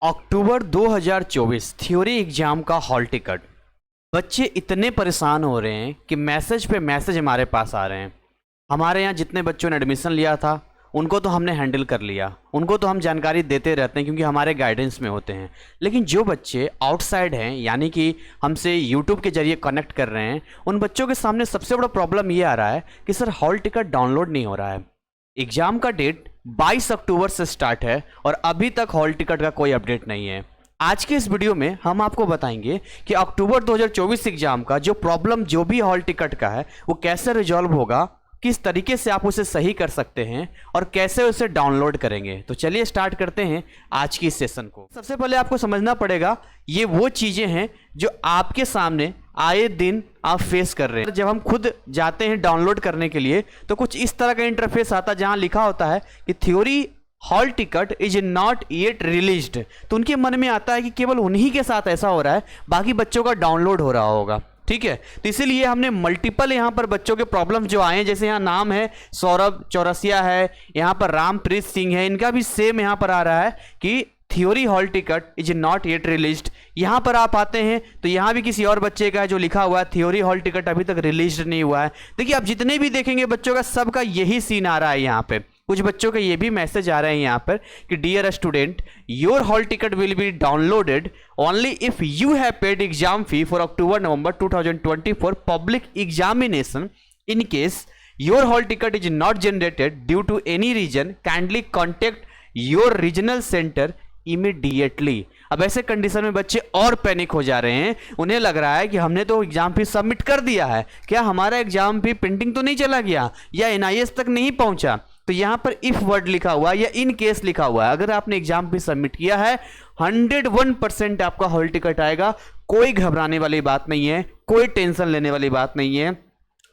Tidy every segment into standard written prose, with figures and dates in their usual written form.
अक्टूबर 2024 theory exam का hall ticket. बच्चे इतने परेशान हो रहे हैं कि मैसेज पे मैसेज हमारे पास आ रहे हैं। हमारे यहाँ जितने बच्चों ने एडमिशन लिया था उनको तो हमने हैंडल कर लिया, उनको तो हम जानकारी देते रहते हैं क्योंकि हमारे गाइडेंस में होते हैं। लेकिन जो बच्चे आउटसाइड हैं, यानी कि हमसे यूट्यूब के जरिए कनेक्ट कर रहे हैं, उन बच्चों के सामने सबसे बड़ा प्रॉब्लम ये आ रहा है कि सर हॉल टिकट डाउनलोड नहीं हो रहा है। एग्जाम का डेट 22 अक्टूबर से स्टार्ट है और अभी तक हॉल टिकट का कोई अपडेट नहीं है। आज के इस वीडियो में हम आपको बताएंगे कि अक्टूबर 2024 एग्जाम का जो प्रॉब्लम जो भी हॉल टिकट का है वो कैसे रिजॉल्व होगा, किस तरीके से आप उसे सही कर सकते हैं और कैसे उसे डाउनलोड करेंगे। तो चलिए स्टार्ट करते हैं आज की इस सेशन को। सबसे पहले आपको समझना पड़ेगा ये वो चीज़ें हैं जो आपके सामने आए दिन आप फेस कर रहे हैं। जब हम खुद जाते हैं डाउनलोड करने के लिए तो कुछ इस तरह का इंटरफेस आता है जहां लिखा होता है कि theory hall ticket is not yet released. तो उनके मन में आता है कि केवल उन्हीं के साथ ऐसा हो रहा है, बाकी बच्चों का डाउनलोड हो रहा होगा। ठीक है, तो इसीलिए हमने मल्टीपल यहाँ पर बच्चों के प्रॉब्लम्स जो आए हैं, जैसे यहाँ नाम है सौरभ चौरसिया है, यहाँ पर रामप्रीत सिंह है, इनका भी सेम यहाँ पर आ रहा है कि theory hall ticket is not yet released. यहाँ पर आप आते हैं तो यहाँ भी किसी और बच्चे का है जो लिखा हुआ है थ्योरी हॉल टिकट अभी तक रिलीज्ड नहीं हुआ है। देखिए आप जितने भी देखेंगे बच्चों का सबका यही सीन आ रहा है। यहाँ पे कुछ बच्चों के ये भी मैसेज आ रहे हैं यहाँ पर कि dear student, your hall ticket will be downloaded only if you have paid exam fee for October November 2024 public examination. In case your hall ticket is not generated due to any reason, kindly contact your regional centre immediately. अब ऐसे condition में बच्चे और panic हो जा रहे हैं। उन्हें लग रहा है कि हमने तो एग्जाम फी सबमिट कर दिया है, क्या हमारा एग्जाम फी प्रिंटिंग तो नहीं चला गया या एनआईएस तक नहीं पहुंचा। तो यहां पर इफ वर्ड लिखा हुआ है या इन केस लिखा हुआ है। अगर आपने एग्जाम फी सबमिट किया है 101% आपका हॉल टिकट आएगा। कोई घबराने वाली बात नहीं है, कोई टेंशन लेने वाली बात नहीं है।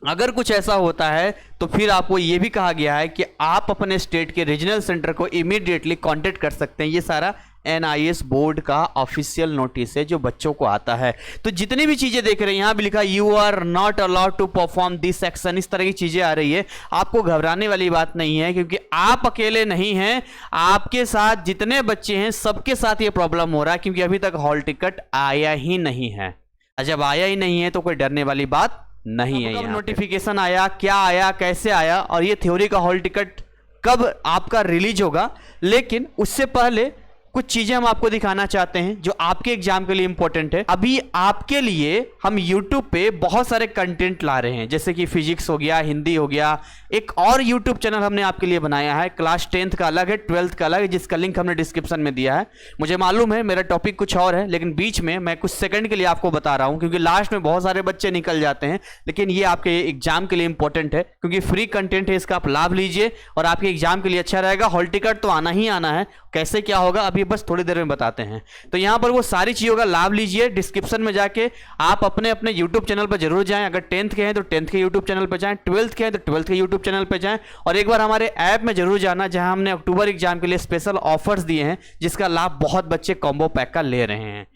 अगर कुछ ऐसा होता है तो फिर आपको यह भी कहा गया है कि आप अपने स्टेट के रीजनल सेंटर को इमीडिएटली कांटेक्ट कर सकते हैं। ये सारा एनआईएस बोर्ड का ऑफिशियल नोटिस है जो बच्चों को आता है। तो जितनी भी चीजें देख रहे हैं यहां भी लिखा you are not allowed to perform this action, इस तरह की चीजें आ रही है। आपको घबराने वाली बात नहीं है क्योंकि आप अकेले नहीं हैं, आपके साथ जितने बच्चे हैं सबके साथ ये प्रॉब्लम हो रहा है क्योंकि अभी तक हॉल टिकट आया ही नहीं है। जब आया ही नहीं है तो कोई डरने वाली बात नहीं है। नोटिफिकेशन आया, क्या आया, कैसे आया और ये थ्योरी का हॉल टिकट कब आपका रिलीज होगा। लेकिन उससे पहले कुछ चीजें हम आपको दिखाना चाहते हैं जो आपके एग्जाम के लिए इंपॉर्टेंट है। अभी आपके लिए हम YouTube पे बहुत सारे कंटेंट ला रहे हैं, जैसे कि फिजिक्स हो गया, हिंदी हो गया। एक और YouTube चैनल हमने आपके लिए बनाया है, क्लास 10th का अलग है, 12th का अलग है, जिसका लिंक हमने डिस्क्रिप्शन में दिया है। मुझे मालूम है मेरा टॉपिक कुछ और है, लेकिन बीच में मैं कुछ सेकंड के लिए आपको बता रहा हूं क्योंकि लास्ट में बहुत सारे बच्चे निकल जाते हैं। लेकिन ये आपके एग्जाम के लिए इंपॉर्टेंट है क्योंकि फ्री कंटेंट है, इसका आप लाभ लीजिए और आपके एग्जाम के लिए अच्छा रहेगा। हॉल टिकट तो आना ही आना है, कैसे क्या होगा अभी बस थोड़ी देर में बताते हैं। तो यहां पर वो सारी चीजों का लाभ लीजिए। डिस्क्रिप्शन में जाके आप अपने अपने YouTube चैनल पर जरूर जाएं। अगर 10th के हैं तो 10th के YouTube चैनल पर जाएं, 12th के हैं तो 12th के YouTube चैनल पर जाएं और एक बार हमारे ऐप में जरूर जाना जहां हमने अक्टूबर एग्जाम के लिए स्पेशल ऑफर्स दिए हैं जिसका लाभ बहुत बच्चे कॉम्बो पैक का ले रहे हैं।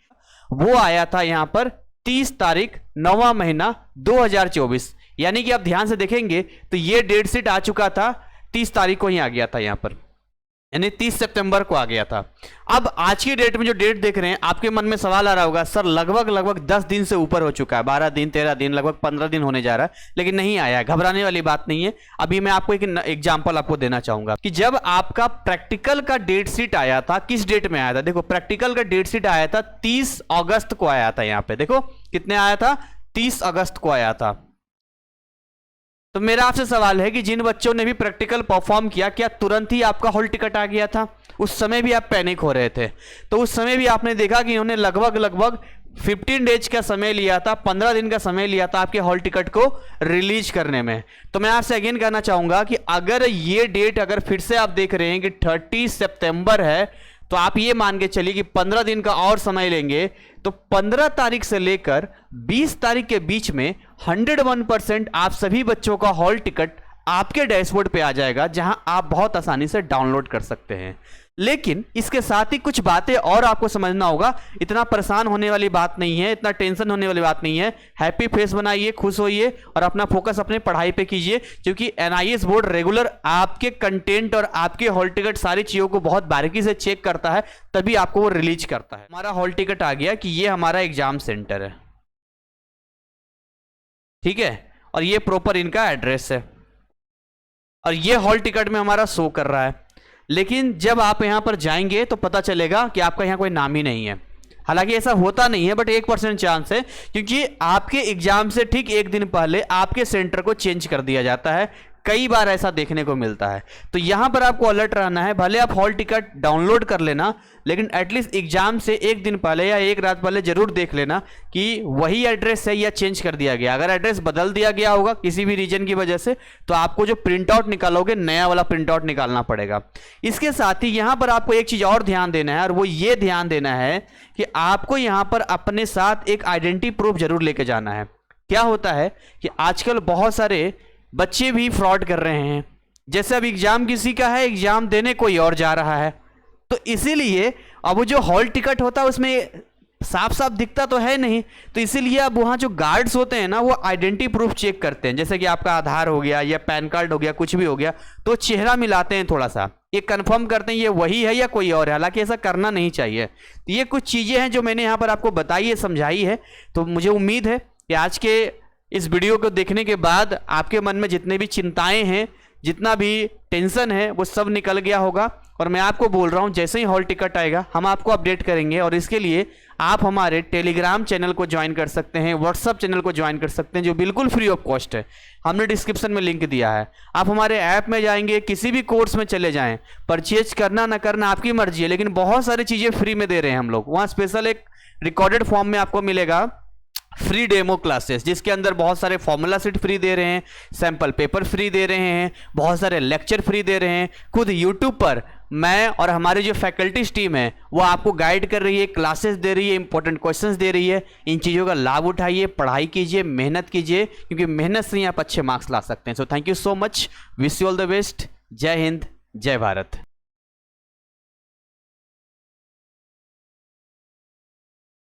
वो आया था यहां पर 30 तारीख 9वां महीना 2024, यानी कि आप ध्यान से देखेंगे तो ये डेट शीट आ चुका था 30 तारीख को ही आ गया था, यहां पर यानी 30 सितंबर को आ गया था। अब आज की डेट में जो डेट देख रहे हैं आपके मन में सवाल आ रहा होगा सर लगभग 10 दिन से ऊपर हो चुका है, 12 दिन 13 दिन लगभग 15 दिन होने जा रहा है लेकिन नहीं आया है। घबराने वाली बात नहीं है। अभी मैं आपको एक एग्जांपल आपको देना चाहूंगा कि जब आपका प्रैक्टिकल का डेट शीट आया था, किस डेट में आया था। देखो प्रैक्टिकल का डेट शीट आया था 30 अगस्त को आया था। यहाँ पे देखो कितने आया था, 30 अगस्त को आया था। तो मेरा आपसे सवाल है कि जिन बच्चों ने भी प्रैक्टिकल परफॉर्म किया क्या तुरंत ही आपका हॉल टिकट आ गया था। उस समय भी आप पैनिक हो रहे थे, तो उस समय भी आपने देखा कि इन्होंने लगभग 15 डेज का समय लिया था, 15 दिन का समय लिया था आपके हॉल टिकट को रिलीज करने में। तो मैं आपसे अगेन कहना चाहूंगा कि अगर ये डेट अगर फिर से आप देख रहे हैं कि 30 सितंबर है तो आप ये मान के चलिए कि 15 दिन का और समय लेंगे तो 15 तारीख से लेकर 20 तारीख के बीच में 101% आप सभी बच्चों का हॉल टिकट आपके डैशबोर्ड पे आ जाएगा, जहां आप बहुत आसानी से डाउनलोड कर सकते हैं। लेकिन इसके साथ ही कुछ बातें और आपको समझना होगा। इतना परेशान होने वाली बात नहीं है, इतना टेंशन होने वाली बात नहीं है। हैप्पी फेस बनाइए, खुश होइए और अपना फोकस अपने पढ़ाई पे कीजिए, क्योंकि एनआईएस बोर्ड रेगुलर आपके कंटेंट और आपके हॉल टिकट सारी चीज़ों को बहुत बारीकी से चेक करता है, तभी आपको वो रिलीज करता है। हमारा हॉल टिकट आ गया कि ये हमारा एग्जाम सेंटर है, ठीक है, और ये प्रॉपर इनका एड्रेस है और ये हॉल टिकट में हमारा शो कर रहा है। लेकिन जब आप यहां पर जाएंगे तो पता चलेगा कि आपका यहां कोई नाम ही नहीं है। हालांकि ऐसा होता नहीं है, बट 1% चांस है, क्योंकि आपके एग्जाम से ठीक एक दिन पहले आपके सेंटर को चेंज कर दिया जाता है। कई बार ऐसा देखने को मिलता है। तो यहां पर आपको अलर्ट रहना है। भले आप हॉल टिकट डाउनलोड कर लेना, लेकिन एटलीस्ट एग्जाम से एक दिन पहले या एक रात पहले जरूर देख लेना कि वही एड्रेस है या चेंज कर दिया गया। अगर एड्रेस बदल दिया गया होगा किसी भी रीजन की वजह से, तो आपको जो प्रिंट आउट निकालोगे, नया वाला प्रिंट आउट निकालना पड़ेगा। इसके साथ ही यहां पर आपको एक चीज और ध्यान देना है, और वो ये ध्यान देना है कि आपको यहां पर अपने साथ एक आइडेंटिटी प्रूफ जरूर लेके जाना है। क्या होता है कि आजकल बहुत सारे बच्चे भी फ्रॉड कर रहे हैं। जैसे अब एग्जाम किसी का है, एग्जाम देने कोई और जा रहा है, तो इसीलिए अब वो जो हॉल टिकट होता है उसमें साफ साफ दिखता तो है नहीं, तो इसीलिए अब वहाँ जो गार्ड्स होते हैं ना, वो आइडेंटिटी प्रूफ चेक करते हैं। जैसे कि आपका आधार हो गया या पैन कार्ड हो गया, कुछ भी हो गया, तो चेहरा मिलाते हैं, थोड़ा सा ये कंफर्म करते हैं ये वही है या कोई और है। हालांकि ऐसा करना नहीं चाहिए। तो ये कुछ चीज़ें हैं जो मैंने यहाँ पर आपको बताई है, समझाई है। तो मुझे उम्मीद है कि आज के इस वीडियो को देखने के बाद आपके मन में जितने भी चिंताएं हैं, जितना भी टेंशन है, वो सब निकल गया होगा। और मैं आपको बोल रहा हूं, जैसे ही हॉल टिकट आएगा हम आपको अपडेट करेंगे, और इसके लिए आप हमारे टेलीग्राम चैनल को ज्वाइन कर सकते हैं, व्हाट्सअप चैनल को ज्वाइन कर सकते हैं, जो बिल्कुल फ्री ऑफ कॉस्ट है। हमने डिस्क्रिप्शन में लिंक दिया है। आप हमारे ऐप में जाएंगे, किसी भी कोर्स में चले जाएं, परचेज करना ना करना आपकी मर्जी है, लेकिन बहुत सारी चीज़ें फ्री में दे रहे हैं हम लोग। वहाँ स्पेशल एक रिकॉर्डेड फॉर्म में आपको मिलेगा फ्री डेमो क्लासेस, जिसके अंदर बहुत सारे फॉर्मूला सीट फ्री दे रहे हैं, सैंपल पेपर फ्री दे रहे हैं, बहुत सारे लेक्चर फ्री दे रहे हैं। खुद यूट्यूब पर मैं और हमारी जो फैकल्टीज टीम है वो आपको गाइड कर रही है, क्लासेस दे रही है, इंपॉर्टेंट क्वेश्चंस दे रही है। इन चीज़ों का लाभ उठाइए, पढ़ाई कीजिए, मेहनत कीजिए, क्योंकि मेहनत से ही आप अच्छे मार्क्स ला सकते हैं। So thank you so much, wish you all the best. जय हिंद, जय भारत।